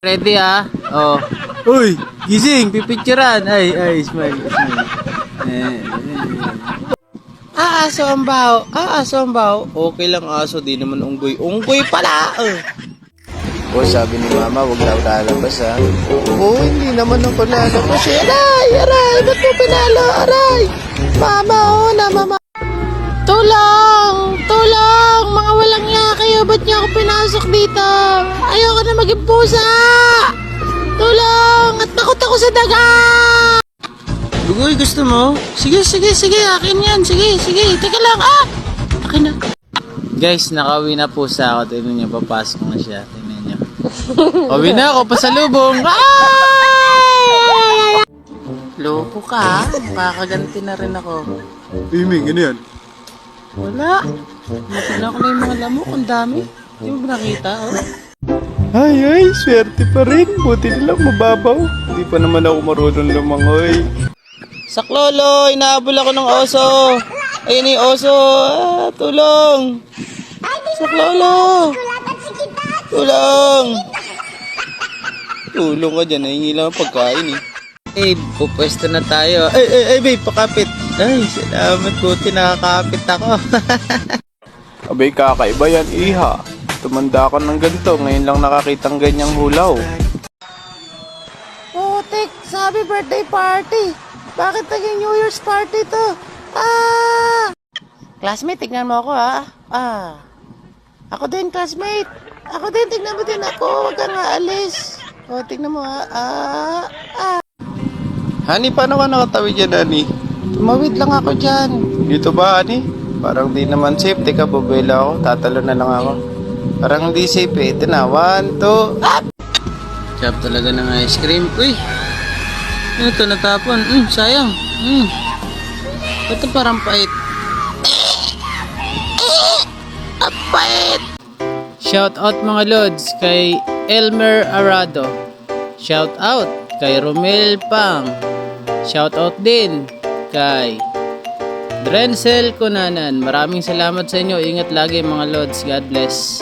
Ready ah? Oh. Uy, gising, pipicturean. Ay, smile. Aso ang baho. Aso ang baho. Okay lang aso, di naman unggoy. Unggoy pala. O sabi ni mama, wag daw lalabas ha. Oo, hindi naman ako lalabas. Aray, ba't mo pinalo? Aray. Mama, mama. Tulong! Mga walang niya kayo, ba't niyo ako pinasok dito? Ayoko na maging pusa! Tulong! At takot ako sa daga! Bugoy, gusto mo? Sige, akin yan. Sige, teka lang, akin na. Guys, nakauwi na pusa ako. Tignan niyo, papasok na siya. Tignan niyo. Uwi na ako, pasalubong. Loko ka, makakaganti na rin ako. Miming, ano yan? Wala. Nakita ko na yung mga lamok. Ang dami. Hindi mo ba nakita, oh? Ay, swerte pa rin. Buti nilang mababaw. Hindi pa naman ako marunong lumangoy. Saklolo, inaabol ako ng oso. Ayun yung oso. Tulong. Saklolo. Tulong ka dyan. Nahingi lang ang pagkain eh. Babe, pupwesto na tayo. Ay, babe, pakapit. Ay, salamat, buti nakakapit ako. Abay, kakaiba yan, iha. Tumanda ka ng ganito. Ngayon lang nakakitang ganyang hulaw. Putik, sabi birthday party. Bakit naging New Year's party to? Classmate, tignan mo ako ha. Ako din, classmate. Ako din, tignan mo din ako. Huwag ka nga alis. O, tignan mo ha. Honey, paano ka nakatawid dyan, honey? Tumawid lang ako dyan. Dito ba, honey? Parang di naman safe. Teka, bubela ako. Tatalo na lang ako. Parang di safe eh. Ito na. 1, 2. Sarap talaga ng ice cream. Uy! Ano ito natapon? Sayang. Ito parang pait. Pait! Shout out mga lods kay Elmer Arado. Shout out kay Romel Pang. Shout out din kay Drenzel Conanan. Maraming salamat sa inyo. Ingat lagi mga lods. God bless.